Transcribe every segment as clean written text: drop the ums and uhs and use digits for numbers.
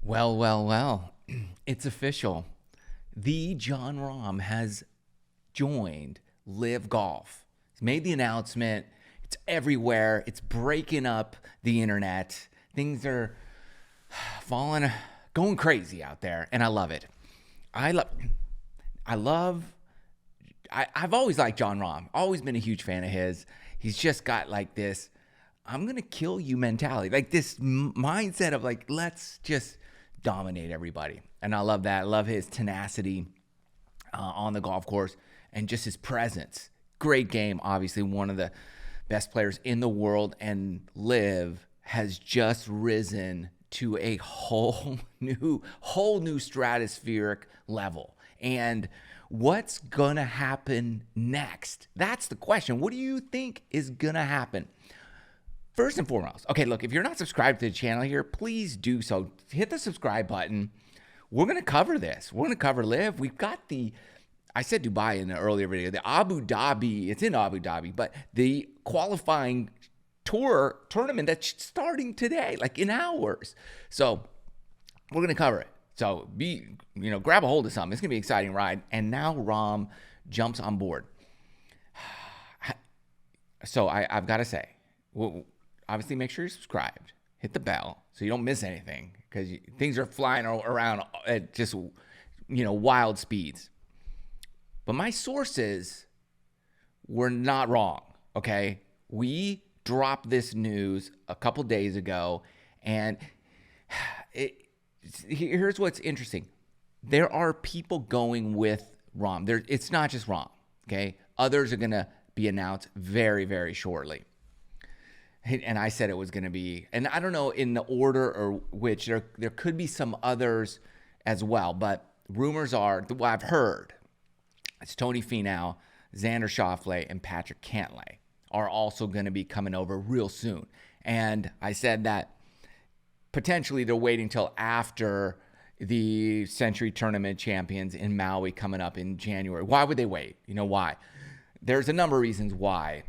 Well, well, well. It's official. The Jon Rahm has joined LIV Golf. He's made the announcement. It's everywhere. It's breaking up the internet. Things are falling, going crazy out there, and I love it. I love. I love. I've always liked Jon Rahm. Always been a huge fan of his. He's just got like this I'm going to kill you mentality. Like this mindset of like, let's just dominate everybody. And I love that. I love his tenacity on the golf course and just his presence. Great game. Obviously, one of the best players in the world. And LIV has just risen to a whole new stratospheric level. And what's going to happen next? That's the question. What do you think is going to happen? First and foremost, okay, look, if you're not subscribed to the channel here, please do so. Hit the subscribe button. We're going to cover this. We're going to cover LIV. We've got I said Dubai in the earlier video, the Abu Dhabi, it's in Abu Dhabi, but the qualifying tournament that's starting today, like in hours. So we're going to cover it. So grab a hold of something. It's going to be an exciting ride. And now Rahm jumps on board. So I've got to say, obviously make sure you're subscribed. Hit the bell so you don't miss anything because things are flying around at just, wild speeds. But my sources were not wrong, okay? We dropped this news a couple days ago, and here's what's interesting. There are people going with Rahm. It's not just Rahm, okay? Others are going to be announced very, very shortly. And I said it was going to be, and I don't know in the order or which, there could be some others as well, but rumors are, what I've heard, it's Tony Finau, Xander Schauffele, and Patrick Cantlay are also going to be coming over real soon. And I said that potentially they're waiting till after the Century Tournament Champions in Maui coming up in January. Why would they wait? You know why? There's a number of reasons why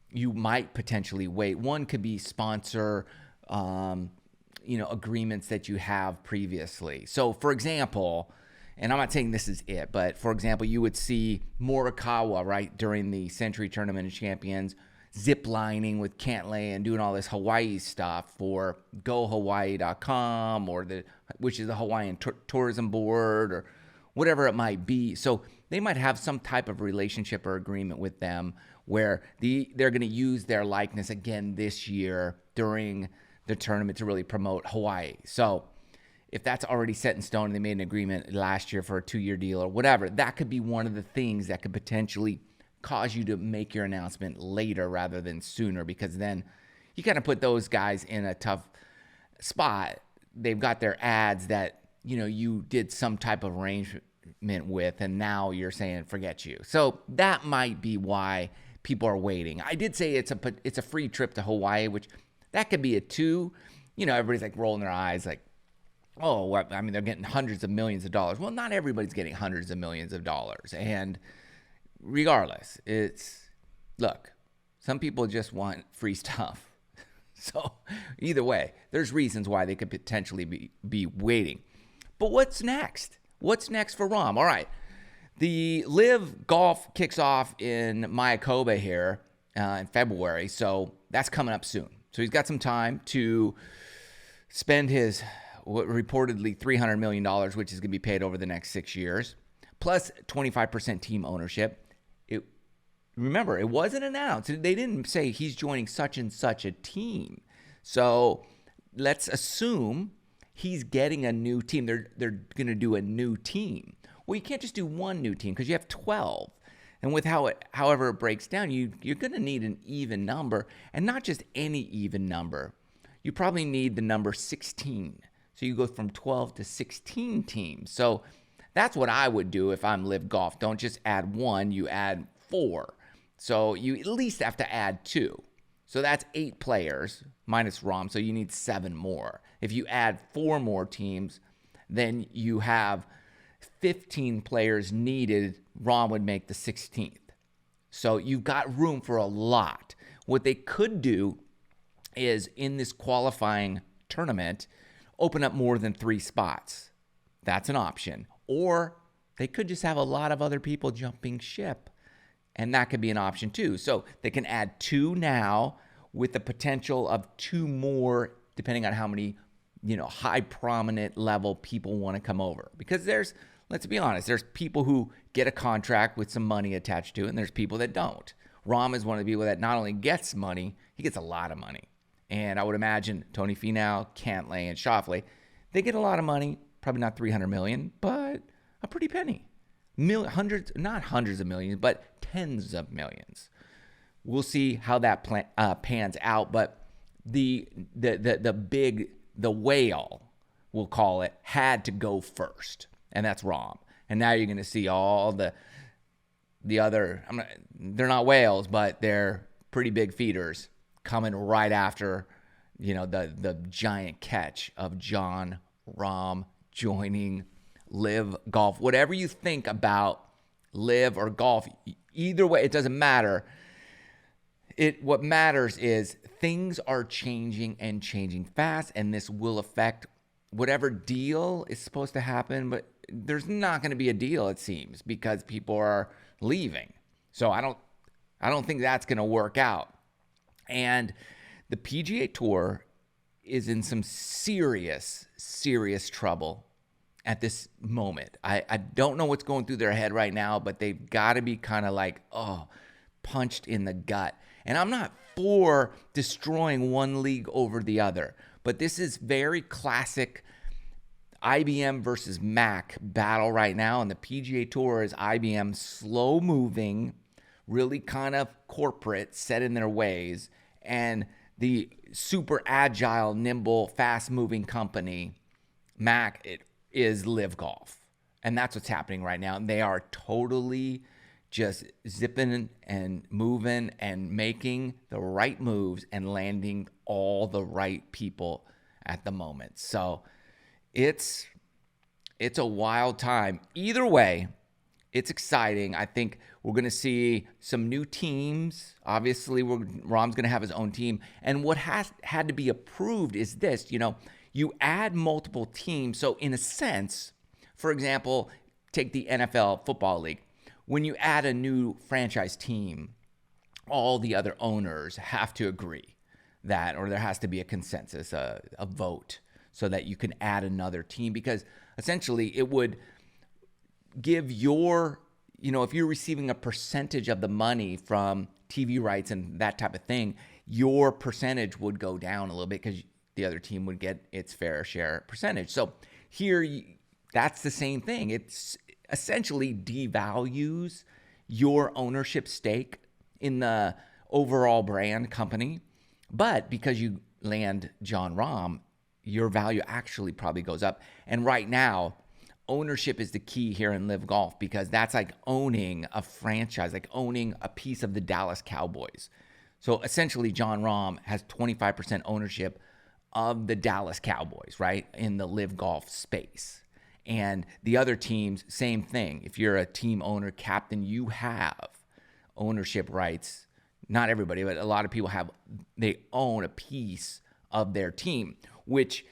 you might potentially wait. One could be sponsor, agreements that you have previously. So, for example, and I'm not saying this is it, but for example, you would see Morikawa, right, during the Century Tournament of Champions, zip lining with Cantlay and doing all this Hawaii stuff for GoHawaii.com which is the Hawaiian Tourism Board or whatever it might be. So they might have some type of relationship or agreement with them where they're going to use their likeness again this year during the tournament to really promote Hawaii. So if that's already set in stone and they made an agreement last year for a 2-year deal or whatever, that could be one of the things that could potentially cause you to make your announcement later rather than sooner, because then you kind of put those guys in a tough spot. They've got their ads that, you did some type of arrangement with, and now you're saying, forget you. So that might be why people are waiting. I did say it's a free trip to Hawaii, which that could be a 2. Everybody's like rolling their eyes like, oh, they're getting hundreds of millions of dollars. Well, not everybody's getting hundreds of millions of dollars. And regardless, look, some people just want free stuff. So either way, there's reasons why they could potentially be waiting. But what's next? What's next for Rahm? All right. The LIV Golf kicks off in Mayakoba here in February. So that's coming up soon. So he's got some time to spend his reportedly $300 million, which is going to be paid over the next 6 years, plus 25% team ownership. Remember, it wasn't announced. They didn't say he's joining such and such a team. So let's assume he's getting a new team. They're going to do a new team. Well, you can't just do one new team because you have 12. And with however it breaks down, you're going to need an even number, and not just any even number. You probably need the number 16. So you go from 12 to 16 teams. So that's what I would do if I'm LIV Golf. Don't just add 1, you add 4. So you at least have to add 2. So that's 8 players minus Rahm. So you need 7 more. If you add 4 more teams, then you have 15 players needed. Rahm would make the 16th. So you've got room for a lot. What they could do is in this qualifying tournament, open up more than 3 spots. That's an option. Or they could just have a lot of other people jumping ship, and that could be an option too. So they can add 2 now with the potential of 2 more, depending on how many, high prominent level people want to come over. Because let's be honest, there's people who get a contract with some money attached to it, and there's people that don't. Rahm is one of the people that not only gets money, he gets a lot of money. And I would imagine Tony Finau, Cantlay, and Schauffele, they get a lot of money, probably not $300 million, but a pretty penny. Hundreds, not hundreds of millions, but tens of millions. We'll see how that pans out, but the whale, we'll call it, had to go first, and that's Rahm. And now you're going to see all the other, they're not whales, but they're pretty big feeders coming right after, the giant catch of Jon Rahm joining LIV Golf. Whatever you think about LIV or golf, either way, it doesn't matter. What matters is things are changing and changing fast, and this will affect whatever deal is supposed to happen, but there's not going to be a deal, it seems, because people are leaving. So I don't think that's going to work out. And the PGA Tour is in some serious trouble at this moment. I don't know what's going through their head right now, but they've got to be kind of like, punched in the gut. And I'm not for destroying one league over the other, but this is very classic IBM versus Mac battle right now. And the PGA Tour is IBM, slow moving, really kind of corporate, set in their ways, and the super agile, nimble, fast moving company, Mac, it is LIV Golf. And that's what's happening right now. And they are totally just zipping and moving and making the right moves and landing all the right people at the moment. So it's a wild time. Either way, it's exciting. I think we're going to see some new teams. Obviously, Rahm's going to have his own team. And what has had to be approved is this, you add multiple teams. So in a sense, for example, take the NFL Football League. When you add a new franchise team, all the other owners have to agree that, or there has to be a consensus, a vote, so that you can add another team, because essentially it would give your, if you're receiving a percentage of the money from TV rights and that type of thing, your percentage would go down a little bit because the other team would get its fair share percentage. So here, that's the same thing. It's essentially devalues your ownership stake in the overall brand company. But because you land Jon Rahm, your value actually probably goes up. And right now, ownership is the key here in LIV Golf, because that's like owning a franchise, like owning a piece of the Dallas Cowboys. So essentially, Jon Rahm has 25% ownership of the Dallas Cowboys, right, in the LIV Golf space. And the other teams, same thing. If you're a team owner, captain, you have ownership rights. Not everybody, but a lot of people they own a piece of their team, which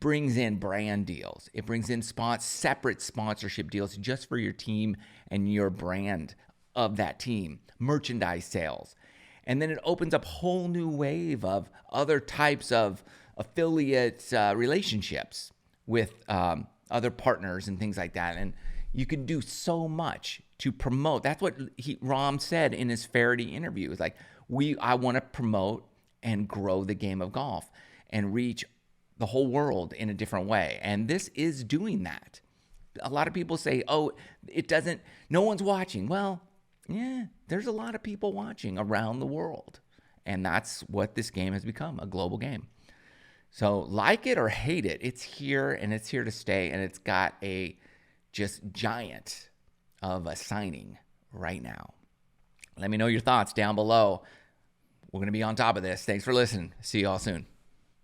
brings in brand deals. It brings in separate sponsorship deals just for your team and your brand of that team, merchandise sales. And then it opens up a whole new wave of other types of affiliate relationships with other partners and things like that. And you can do so much to promote. That's what Rahm said in his Faraday interview. It's like, I want to promote and grow the game of golf and reach the whole world in a different way. And this is doing that. A lot of people say, no one's watching. Well, yeah, there's a lot of people watching around the world. And that's what this game has become, a global game. So like it or hate it, it's here and it's here to stay. And it's got a just giant of a signing right now. Let me know your thoughts down below. We're going to be on top of this. Thanks for listening. See you all soon.